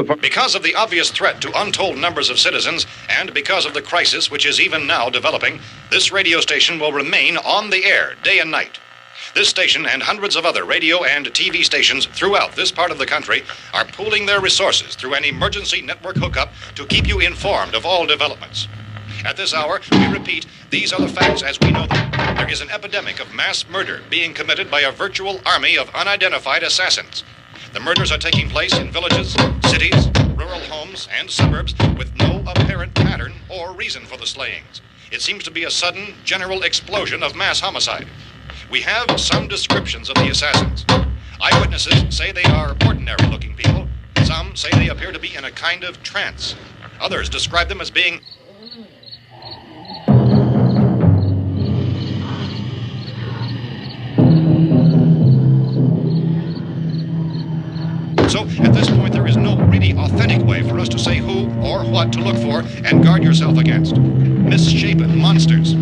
Because of the obvious threat to untold numbers of citizens, and because of the crisis which is even now developing, this radio station will remain on the air day and night. This station and hundreds of other radio and TV stations throughout this part of the country are pooling their resources through an emergency network hookup to keep you informed of all developments. At this hour, we repeat, these are the facts as we know them. There is an epidemic of mass murder being committed by a virtual army of unidentified assassins. The murders are taking place in villages, cities, rural homes, and suburbs with no apparent pattern or reason for the slayings. It seems to be a sudden, general explosion of mass homicide. We have some descriptions of the assassins. Eyewitnesses say they are ordinary-looking people. Some say they appear to be in a kind of trance. Others describe them as being... So, at this point, there is no really authentic way for us to say who or what to look for and guard yourself against. Misshapen monsters.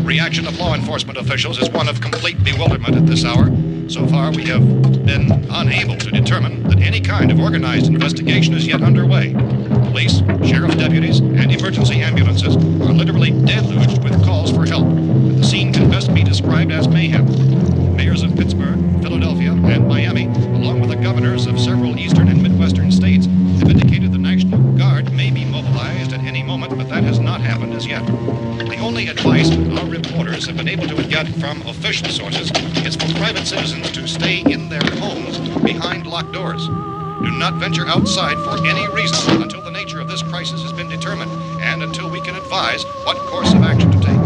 Reaction of law enforcement officials is one of complete bewilderment at this hour. So far, we have been unable to determine that any kind of organized investigation is yet underway. Police, sheriff's deputies, and emergency ambulances are literally deluged with calls for help. The scene can best be described as mayhem. Mayors of Pittsburgh, Philadelphia, and Miami, along with the governors of several eastern and midwestern states, have indicated the National Guard may be mobilized at any moment, but that has not happened as yet. The only advice our reporters have been able to get from official sources is for private citizens to stay in their homes behind locked doors. Do not venture outside for any reason until the nature of this crisis has been determined and until we can advise what course of action to take.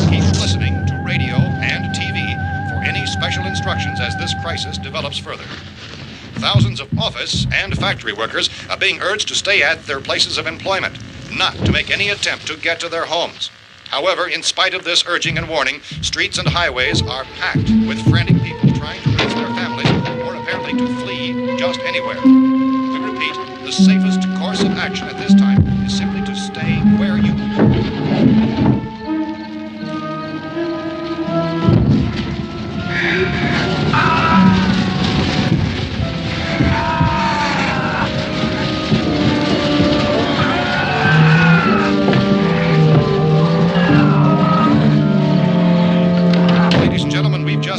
Keep listening to radio and TV for any special instructions as this crisis develops further. Thousands of office and factory workers are being urged to stay at their places of employment, not to make any attempt to get to their homes. However, in spite of this urging and warning, streets and highways are packed with frantic people trying to reach their families or apparently to flee just anywhere. We repeat, the safest course of action at this time is simply to stay where you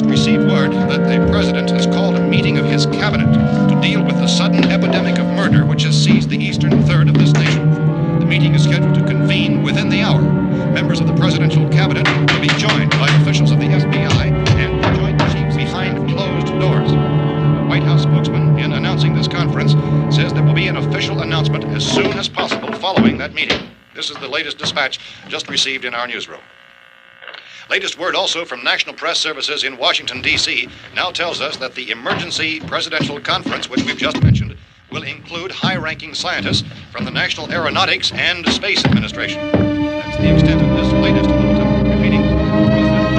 received word that the president has called a meeting of his cabinet to deal with the sudden epidemic of murder which has seized the eastern third of this nation. The meeting is scheduled to convene within the hour. Members of the presidential cabinet will be joined by officials of the FBI and joint chiefs behind closed doors. The White House spokesman, in announcing this conference, says there will be an official announcement as soon as possible following that meeting. This is the latest dispatch just received in our newsroom. Latest word also from National Press Services in Washington, D.C. now tells us that the emergency presidential conference, which we've just mentioned, will include high-ranking scientists from the National Aeronautics and Space Administration. That's the extent of this latest bulletin. Repeating, the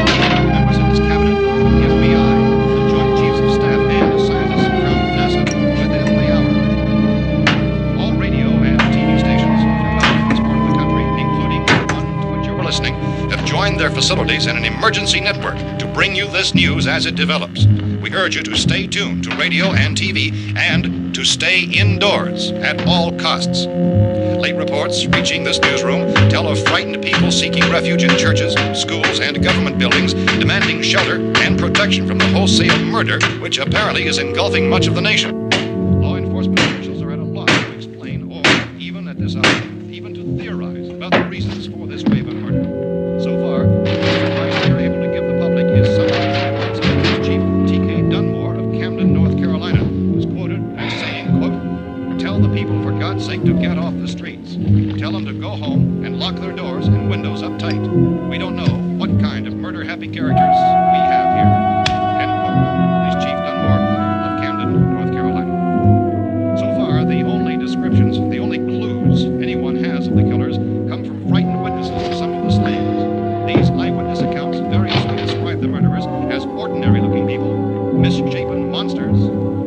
President, members of his cabinet, the FBI, the Joint Chiefs of Staff, and scientists from NASA within the hour. All radio and TV stations throughout this part of the country, including the one to which you were listening, have joined their facilities in an emergency network to bring you this news as it develops. We urge you to stay tuned to radio and TV and to stay indoors at all costs. Late reports reaching this newsroom tell of frightened people seeking refuge in churches, schools, and government buildings, demanding shelter and protection from the wholesale murder which apparently is engulfing much of the nation. Law enforcement officials are at a loss to explain or, even at this hour, even to theorize about the reasons for this wave of murder. So far, the advice we are able to give the public is summarized by Scientist Chief T.K. Dunmore of Camden, North Carolina, who's quoted as saying, quote, "Tell the people, for God's sake, to get off the streets. Tell them to go home and lock their doors and windows up tight. We don't know what kind of murder-happy characters we have here." End quote. This Chief Dunmore of Camden, North Carolina. So far, the only descriptions, the only clues anyone has of the killers come from frightened witnesses of some of the slayings. These eyewitness accounts variously describe the murderers as ordinary-looking people, misshapen monsters,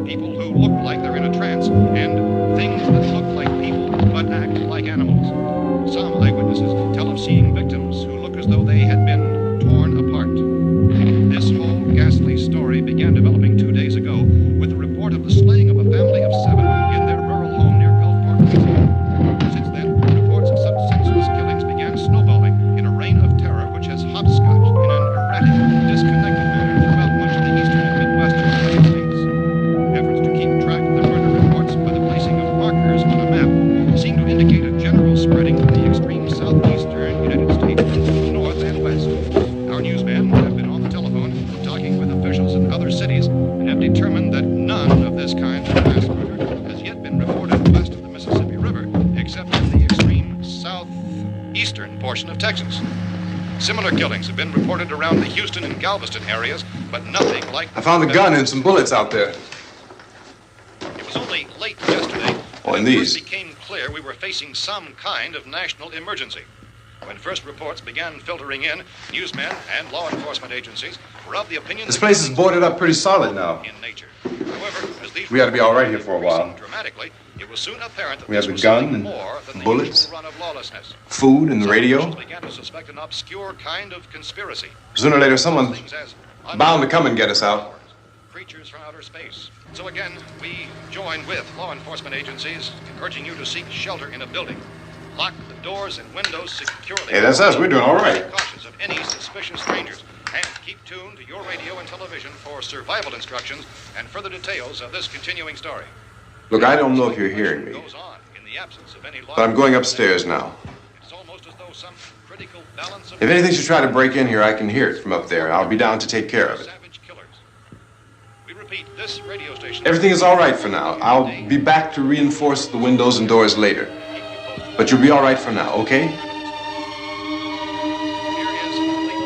people who look like they're in a trance, and things that look like people but act like animals. Some eyewitnesses tell of seeing victims who look as though they had been torn apart. erratic, disconnected manner throughout much of the eastern and midwestern United States. Efforts to keep track of the murder reports by the placing of markers on a map seem to indicate a general spreading from the extreme southeastern United States to the north and west. Our newsmen have been on the telephone talking with officials in other cities and have determined that none of this kind of mass murder has yet been reported west of the Mississippi River, except in the extreme southeastern portion of Texas. Similar killings have been reported around the Houston and Galveston areas, but nothing like... I found a gun and some bullets out there. It was only late yesterday Oh, and that it these. first became clear we were facing some kind of national emergency. When first reports began filtering in, newsmen and law enforcement agencies were of the opinion This that place is boarded up pretty solid now. in nature. However, as these We ought to be all right here for a while. increasing dramatically, it was soon apparent that We have this the was gun something and more than the bullets, usual run of lawlessness. Food and the Some radio. officials began to suspect an obscure kind of conspiracy. Sooner or later, someone's Things as bound to come and get us out. creatures from outer space. So again, we join with law enforcement agencies in urging you to seek shelter in a building. Lock the doors and windows securely. Hey, that's us. We're doing all right. Be cautious of any suspicious strangers. And keep tuned to your radio and television for survival instructions and further details of this continuing story. Look, I don't know if you're hearing me, Goes on in the absence of any law. but I'm going upstairs now. It's almost as though some critical balance of If anything should try to break in here, I can hear it from up there. I'll be down to take care of it. savage killers. We repeat, this radio station. Everything is all right for now. I'll be back to reinforce the windows and doors later. But you'll be all right for now, okay?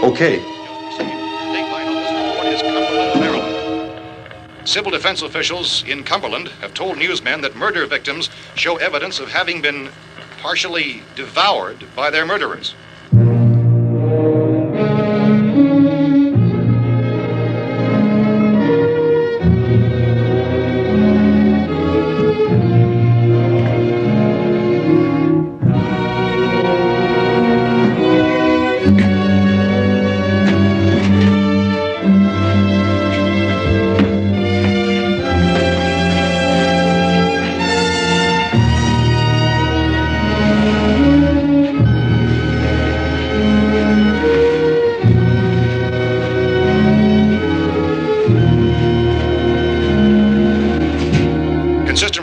Okay. Dateline on this report is Cumberland, Maryland. Civil defense officials in Cumberland have told newsmen that murder victims show evidence of having been partially devoured by their murderers.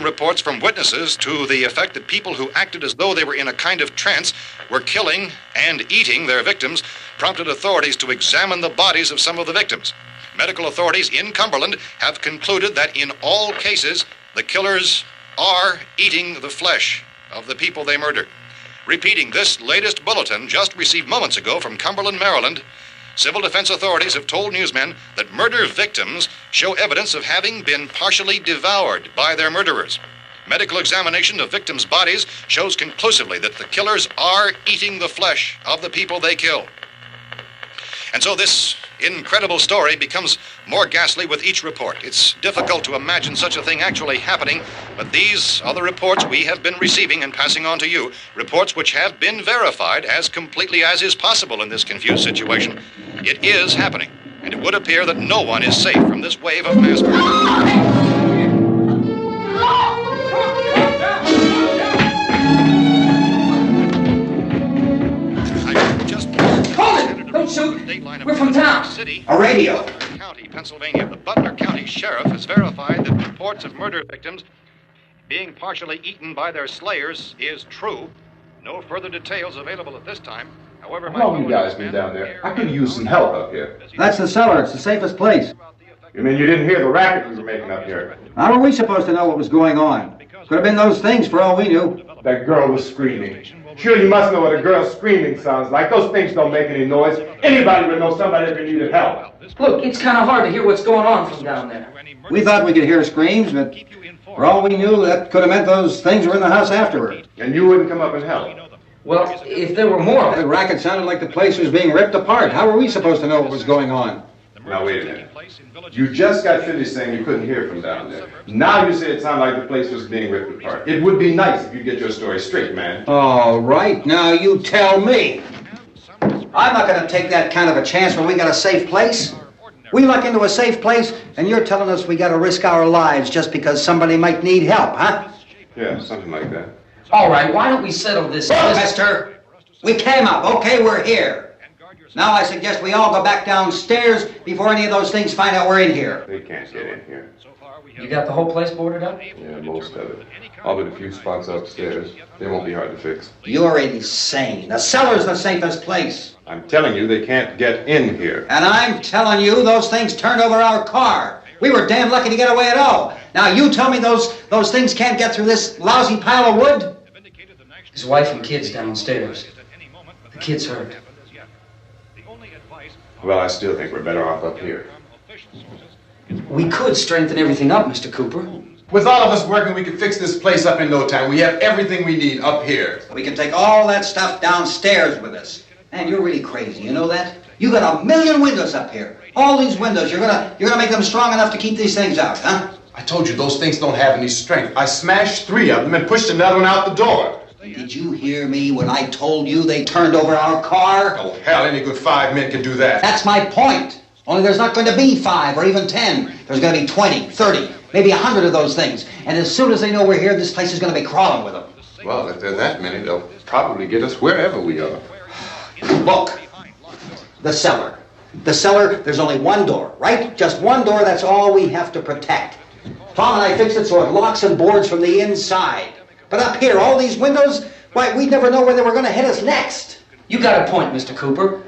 Reports from witnesses to the effect that people who acted as though they were in a kind of trance were killing and eating their victims prompted authorities to examine the bodies of some of the victims. Medical authorities in Cumberland have concluded that in all cases, the killers are eating the flesh of the people they murdered. Repeating this latest bulletin just received moments ago from Cumberland, Maryland, civil defense authorities have told newsmen that murder victims show evidence of having been partially devoured by their murderers. Medical examination of victims' bodies shows conclusively that the killers are eating the flesh of the people they kill. And so this incredible story becomes more ghastly with each report. It's difficult to imagine such a thing actually happening, but these are the reports we have been receiving and passing on to you, reports which have been verified as completely as is possible in this confused situation. It is happening, and it would appear that no one is safe from this wave of mass murder. Don't shoot! We're from town. A radio. County, Pennsylvania. The Butler County Sheriff has verified that reports of murder victims being partially eaten by their slayers is true. No further details available at this time. However, How long you guys been down there? I could use some help up here. That's the cellar. It's the safest place. You mean you didn't hear the racket we were making up here? How were we supposed to know what was going on? Could have been those things for all we knew. That girl was screaming. Sure, you must know what a girl screaming sounds like. Those things don't make any noise. Anybody would know somebody ever needed help. Look, it's kind of hard to hear what's going on from down there. We thought we could hear screams, but for all we knew, that could have meant those things were in the house afterward. And you wouldn't come up and help. Well, if there were more of The it. racket sounded like the place was being ripped apart. How were we supposed to know what was going on? Now, wait a minute. You just got finished saying you couldn't hear from down there. Now you say it sounded like the place was being ripped apart. It would be nice if you'd get your story straight, man. All right, now you tell me. I'm not going to take that kind of a chance when we got a safe place. We luck into a safe place, and you're telling us we got to risk our lives just because somebody might need help, huh? Yeah, something like that. All right, why don't we settle this? Mister, we came up. Okay, we're here. Now I suggest we all go back downstairs before any of those things find out we're in here. They can't get in here. You got the whole place boarded up? Yeah, most of it. All but a few spots upstairs. They won't be hard to fix. You're insane. The cellar's the safest place. I'm telling you, they can't get in here. And I'm telling you, those things turned over our car. We were damn lucky to get away at all. Now you tell me those things can't get through this lousy pile of wood? His wife and kids downstairs. The kid's hurt. Well, I still think we're better off up here. We could strengthen everything up, Mr. Cooper. With all of us working, we can fix this place up in no time. We have everything we need up here. We can take all that stuff downstairs with us. Man, you're really crazy, you know that? You got 1,000,000 windows up here. All these windows, you're gonna make them strong enough to keep these things out, huh? I told you those things don't have any strength. I smashed 3 of them and pushed another one out the door. Did you hear me when I told you they turned over our car? Oh, hell, any good 5 men can do that. That's my point. Only there's not going to be 5 or even 10. There's going to be 20, 30, maybe 100 of those things. And as soon as they know we're here, this place is going to be crawling with them. Well, if there are that many, they'll probably get us wherever we are. Look, the cellar. The cellar, there's only one door, right? Just one door, that's all we have to protect. Tom and I fixed it so it locks and boards from the inside. But up here, all these windows, why, we'd never know where they were going to hit us next. You got a point, Mr. Cooper.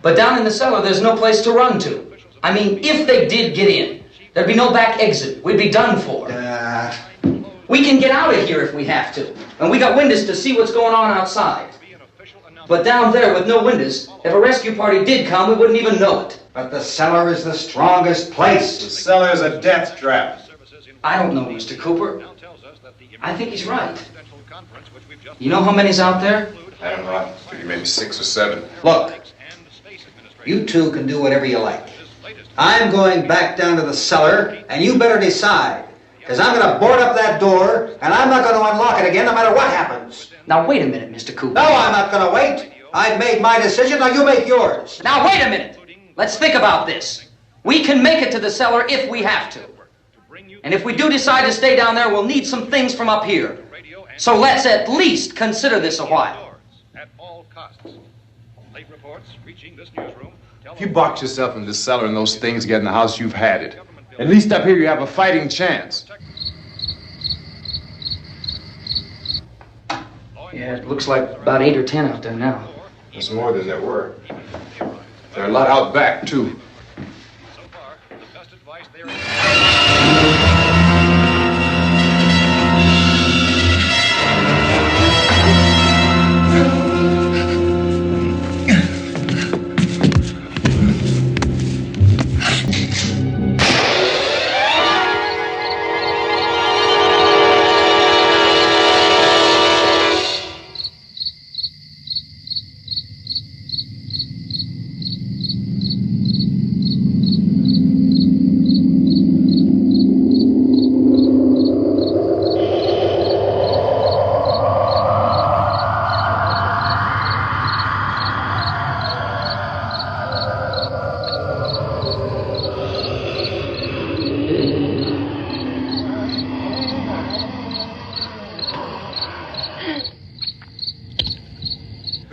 But down in the cellar, there's no place to run to. I mean, if they did get in, there'd be no back exit. We'd be done for. We can get out of here if we have to. And we got windows to see what's going on outside. But down there with no windows, if a rescue party did come, we wouldn't even know it. But the cellar is the strongest place. The cellar is a death trap. I don't know, Mr. Cooper. I think he's right. You know how many's out there? I don't know. I figure maybe 6 or 7. Look, you two can do whatever you like. I'm going back down to the cellar, and you better decide. Because I'm going to board up that door, and I'm not going to unlock it again no matter what happens. Now, wait a minute, Mr. Cooper. No, I'm not going to wait. I've made my decision, now you make yours. Now, wait a minute. Let's think about this. We can make it to the cellar if we have to. And if we do decide to stay down there, we'll need some things from up here. So let's at least consider this a while. If you box yourself in this cellar and those things get in the house, you've had it. At least up here you have a fighting chance. Yeah, it looks like about 8 or 10 out there now. There's more than there were. There are a lot out back, too.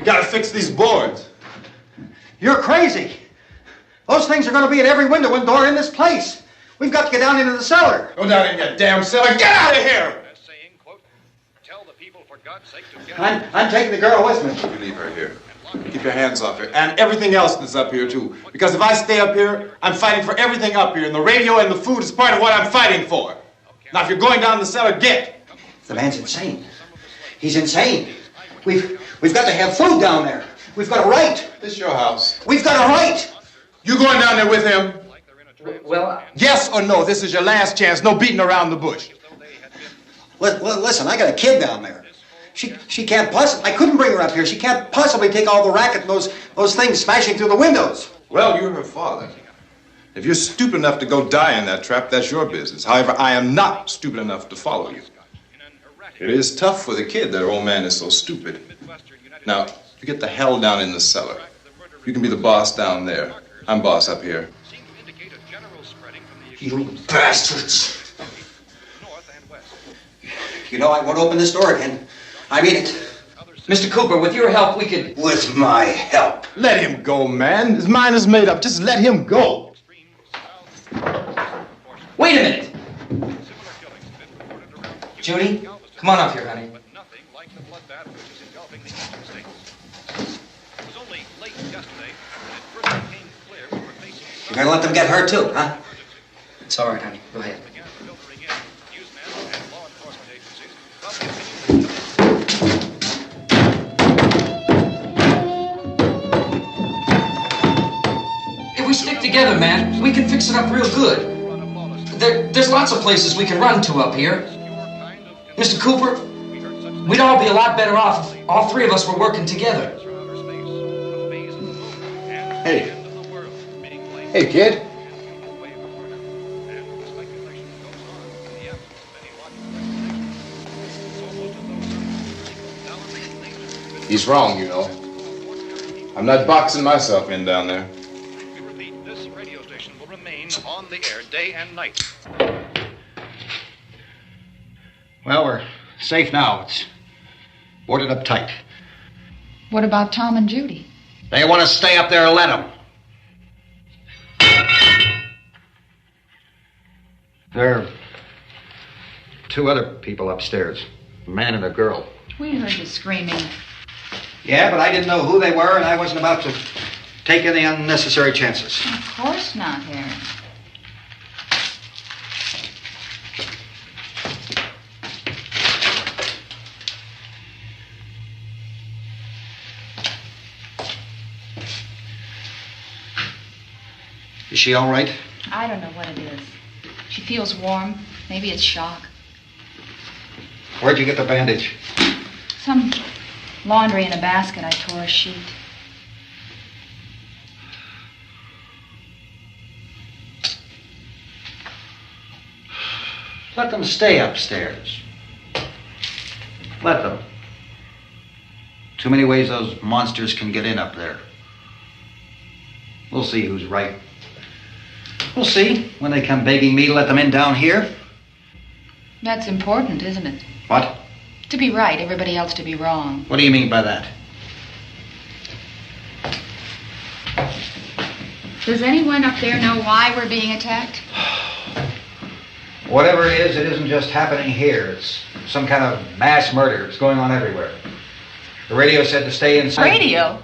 Gotta fix these boards. You're crazy. Those things are going to be at every window and door in this place. We've got to get down into the cellar. Go down in your damn cellar. Get out of here! I'm taking the girl with me. You leave her here. Keep your hands off her. And everything else that's up here, too. Because if I stay up here, I'm fighting for everything up here. And the radio and the food is part of what I'm fighting for. Now, if you're going down the cellar, get. The man's insane. He's insane. We've got to have food down there. We've got a right. This is your house. We've got a right. You going down there with him? Well, Yes or no? This is your last chance. No beating around the bush. Listen, I got a kid down there. She can't possibly. I couldn't bring her up here. She can't possibly take all the racket and those things smashing through the windows. Well, you're her father. If you're stupid enough to go die in that trap, that's your business. However, I am not stupid enough to follow you. It is tough for the kid that her old man is so stupid. Now, you get the hell down in the cellar. You can be the boss down there. I'm boss up here. You bastards. You know, I won't open this door again. I mean it. Mr. Cooper, with your help, we could... With my help. Let him go, man. His mind is made up. Just let him go. Wait a minute. Judy, come on up here, honey. You're gonna let them get hurt too, huh? It's all right, honey. Go ahead. If we stick together, man, we can fix it up real good. There's lots of places we can run to up here. Mr. Cooper, we'd all be a lot better off if all three of us were working together. Hey. Hey, kid. He's wrong, you know. I'm not boxing myself in down there. We repeat, this radio station will remain on the air day and night. Well, we're safe now. It's boarded up tight. What about Tom and Judy? They want to stay up there, let them. There are two other people upstairs, a man and a girl. We heard you screaming. Yeah, but I didn't know who they were, and I wasn't about to take any unnecessary chances. Of course not, Harry. Is she all right? I don't know what it is. She feels warm. Maybe it's shock. Where'd you get the bandage? Some laundry in a basket. I tore a sheet. Let them stay upstairs. Let them. Too many ways those monsters can get in up there. We'll see who's right. We'll see when they come begging me to let them in down here. That's important, isn't it? What? To be right, everybody else to be wrong. What do you mean by that? Does anyone up there know why we're being attacked? Whatever it isn't just happening here. It's some kind of mass murder. It's going on everywhere. The radio said to stay inside. Radio?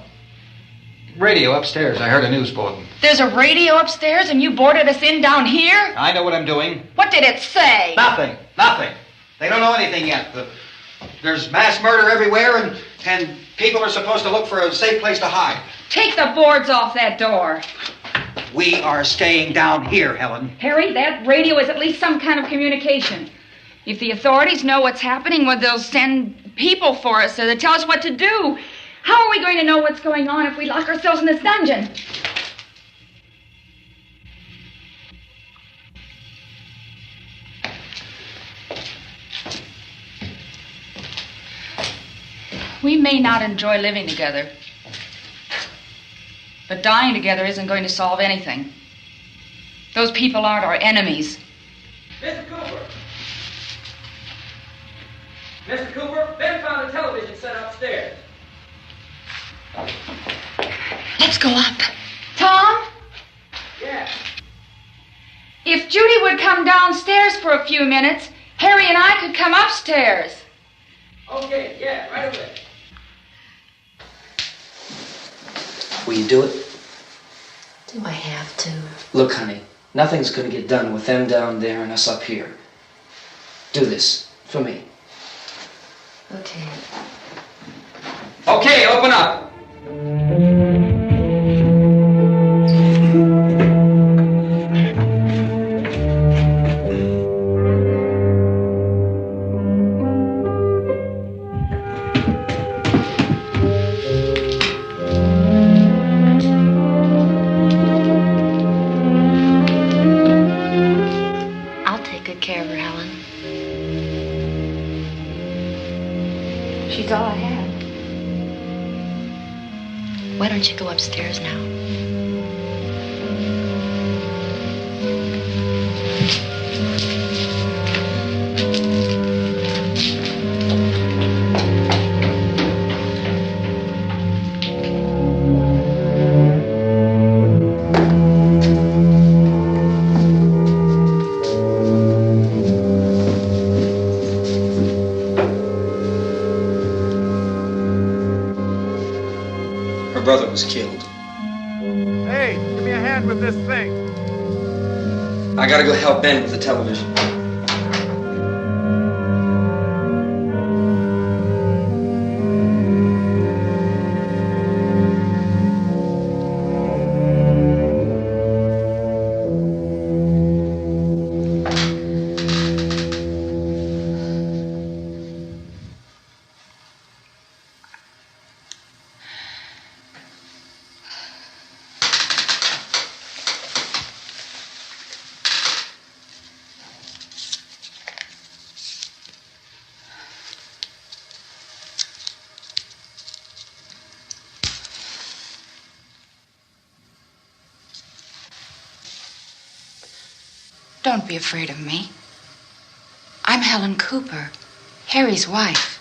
Radio upstairs. I heard a news bulletin. There's a radio upstairs and you boarded us in down here? I know what I'm doing. What did it say? Nothing. They don't know anything yet. There's mass murder everywhere, and people are supposed to look for a safe place to hide. Take the boards off that door. We are staying down here, Helen. Harry, that radio is at least some kind of communication. If the authorities know what's happening, well, they'll send people for us so they tell us what to do. How are we going to know what's going on if we lock ourselves in this dungeon? We may not enjoy living together, but dying together isn't going to solve anything. Those people aren't our enemies. Mr. Cooper! Mr. Cooper, Ben found a television set upstairs. Let's go up. Tom? Yeah. If Judy would come downstairs for a few minutes, Harry and I could come upstairs. Okay, yeah, right away. Will you do it? Do I have to? Look, honey, nothing's going to get done with them down there and us up here. Do this for me. Okay. Okay, open up. I'll take good care of her, Helen. She's all I have. Why don't you go upstairs now? was killed. Hey, give me a hand with this thing. I gotta go help Ben with the television. Don't be afraid of me. I'm Helen Cooper, Harry's wife.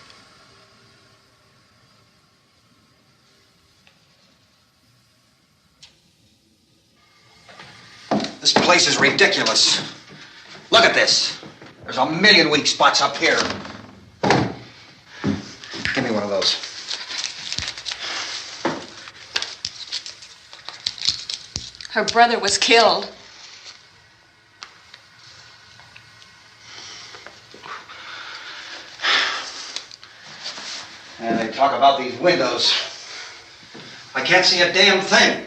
This place is ridiculous. Look at this. There's a million weak spots up here. Give me one of those. Her brother was killed. And they talk about these windows. I can't see a damn thing.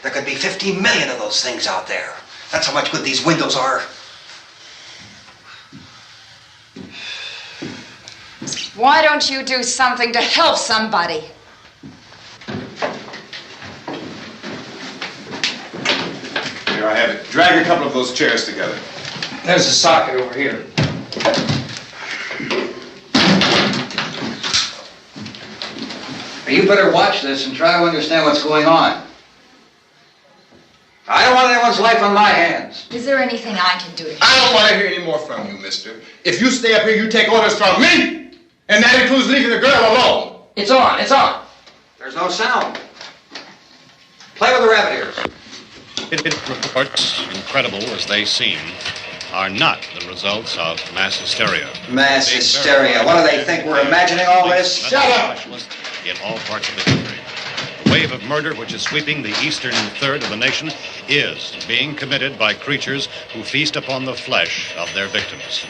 There could be 50 million of those things out there. That's how much good these windows are. Why don't you do something to help somebody? Here I have it. Drag a couple of those chairs together. There's a socket over here. You better watch this and try to understand what's going on. I don't want anyone's life on my hands. Is there anything I can do to help? I don't want to hear any more from you, mister. If you stay up here, you take orders from me! And that includes leaving the girl alone. It's on, it's on. There's no sound. Play with the rabbit ears. Reports, incredible as they seem, are not the results of mass hysteria. Mass hysteria. What do they think? We're imagining all this? Shut up! In all parts of the country. The wave of murder which is sweeping the eastern third of the nation is being committed by creatures who feast upon the flesh of their victims.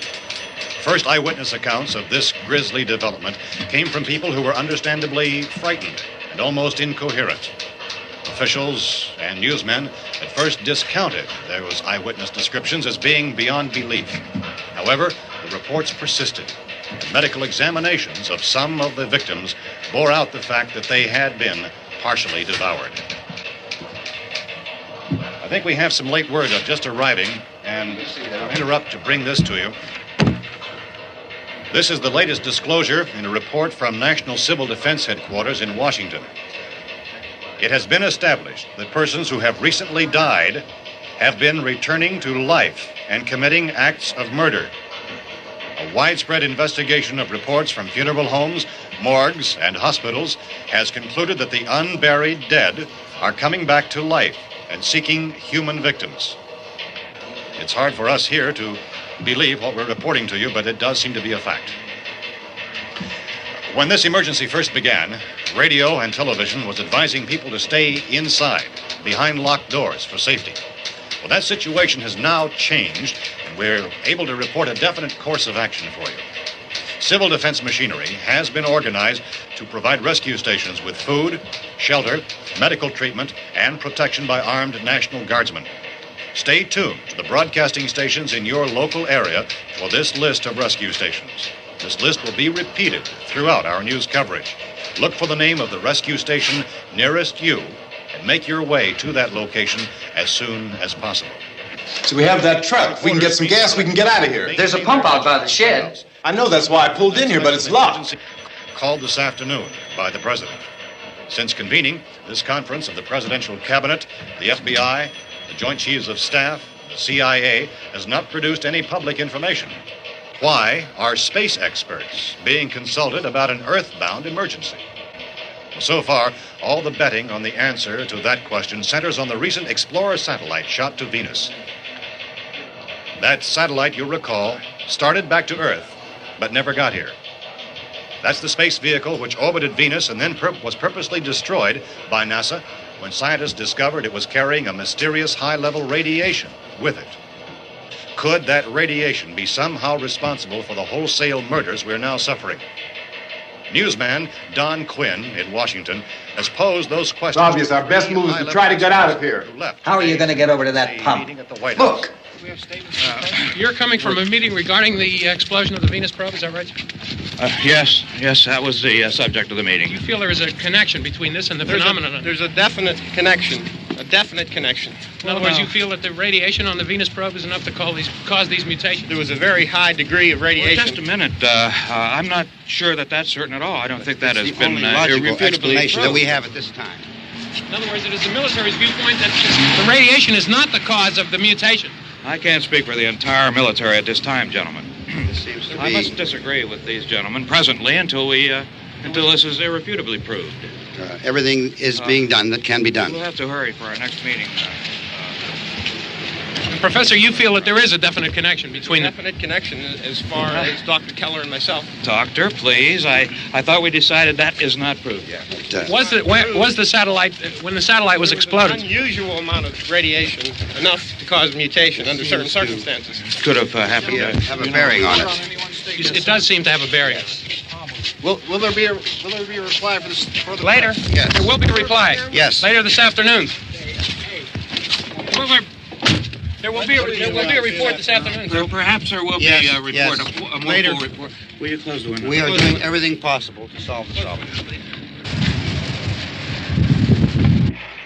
First eyewitness accounts of this grisly development came from people who were understandably frightened and almost incoherent. Officials and newsmen at first discounted those eyewitness descriptions as being beyond belief. However, the reports persisted. And medical examinations of some of the victims bore out the fact that they had been partially devoured. I think we have some late word of just arriving, and I'll interrupt to bring this to you. This is the latest disclosure in a report from National Civil Defense Headquarters in Washington. It has been established that persons who have recently died have been returning to life and committing acts of murder. A widespread investigation of reports from funeral homes, morgues, and hospitals has concluded that the unburied dead are coming back to life and seeking human victims. It's hard for us here to believe what we're reporting to you, but it does seem to be a fact. When this emergency first began, radio and television was advising people to stay inside, behind locked doors for safety. Well, that situation has now changed, and we're able to report a definite course of action for you. Civil defense machinery has been organized to provide rescue stations with food, shelter, medical treatment, and protection by armed National Guardsmen. Stay tuned to the broadcasting stations in your local area for this list of rescue stations. This list will be repeated throughout our news coverage. Look for the name of the rescue station nearest you and make your way to that location as soon as possible. So we have that truck. If we can get some gas, we can get out of here. There's a pump out by the shed. I know, that's why I pulled in here, but it's locked. Called this afternoon by the President. Since convening this conference of the Presidential Cabinet, the FBI, the Joint Chiefs of Staff, the CIA has not produced any public information. Why are space experts being consulted about an earthbound emergency? So far, all the betting on the answer to that question centers on the recent Explorer satellite shot to Venus. That satellite, you'll recall, started back to Earth, but never got here. That's the space vehicle which orbited Venus and then was purposely destroyed by NASA when scientists discovered it was carrying a mysterious high-level radiation with it. Could that radiation be somehow responsible for the wholesale murders we're now suffering? Newsman Don Quinn in Washington has posed those questions. It's obvious our best move is to try to get out of here. How are you going to get over to that pump? Look! You're coming from a meeting regarding the explosion of the Venus probe, is that right? Yes, that was the subject of the meeting. You feel there is a connection between this and the phenomenon? There's a definite connection. A definite connection. In other words, you feel that the radiation on the Venus probe is enough to cause these mutations? There was a very high degree of radiation. Well, just a minute. I'm not sure that that's certain at all. I don't think that has been logical irrefutably explanation proved. that we have at this time. In other words, it is the military's viewpoint that the radiation is not the cause of the mutation. I can't speak for the entire military at this time, gentlemen. This seems to I be... must disagree with these gentlemen presently until this is irrefutably proved. Everything is being done that can be done. We'll have to hurry for our next meeting. Professor, you feel that there is a definite connection between definite connection as far as Dr. Keller and myself. Doctor, please. I thought we decided that is not proved yet. Was the satellite, when the satellite was exploded? An unusual amount of radiation, enough to cause mutation under certain circumstances. Could have happened. Have a bearing on it. It does seem to have a bearing. Will there be a reply for the later? Yes. There will be a reply. Yes. Later this afternoon. There will be a report this afternoon. Well, perhaps there will be a report. Yes. A Later. report. Will you close the window? We are doing everything possible to solve the problem.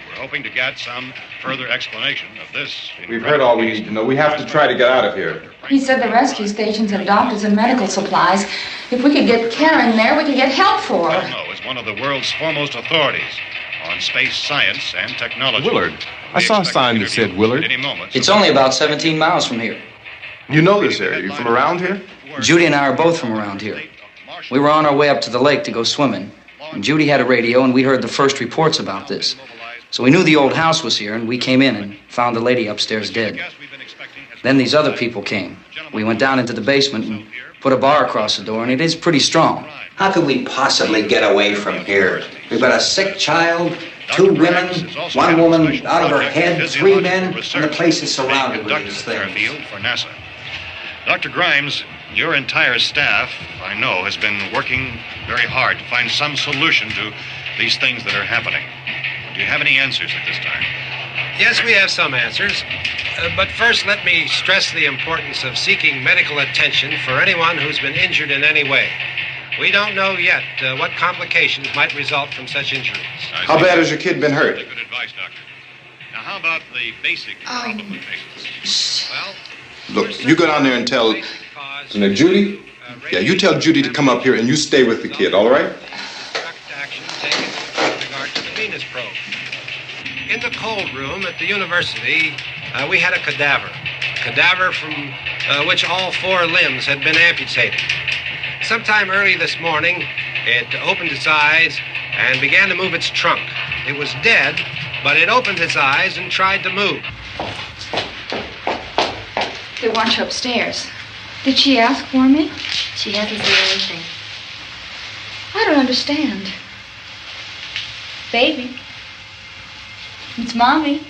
We're hoping to get some further explanation of this. We've heard all we need to know. We have to try to get out of here. He said the rescue stations have doctors and medical supplies. If we could get Kenner in there, we could get help for her. Cosmo is one of the world's foremost authorities on space science and technology. Willard. I saw a sign that said Willard. Any moment. It's only about 17 miles from here. You know this area. You from around here? Judy and I are both from around here. We were on our way up to the lake to go swimming, and Judy had a radio, and we heard the first reports about this. So we knew the old house was here, and we came in and found the lady upstairs dead. Then these other people came. We went down into the basement and put a bar across the door, and it is pretty strong. How could we possibly get away from here? We've got a sick child, 2 women, 1 woman out of her head, 3 men, and the place is surrounded with these things. For NASA. Dr. Grimes, your entire staff, I know, has been working very hard to find some solution to these things that are happening. Do you have any answers at this time? Yes, we have some answers. But first, let me stress the importance of seeking medical attention for anyone who's been injured in any way. We don't know yet what complications might result from such injuries. How bad has your kid been hurt? Good advice, Doctor. Now, how about the basic problem with patients? Well, Look, you go down there and tell... Now, Judy? Yeah, you tell Judy to come up here and you stay with the kid, all right? Action taken with regard to the Venus probe. In the cold room at the university, we had a cadaver from which all 4 limbs had been amputated. Sometime early this morning, it opened its eyes and began to move its trunk. It was dead, but it opened its eyes and tried to move. They want you upstairs. Did she ask for me? She hasn't said anything. I don't understand. Baby. It's Mommy.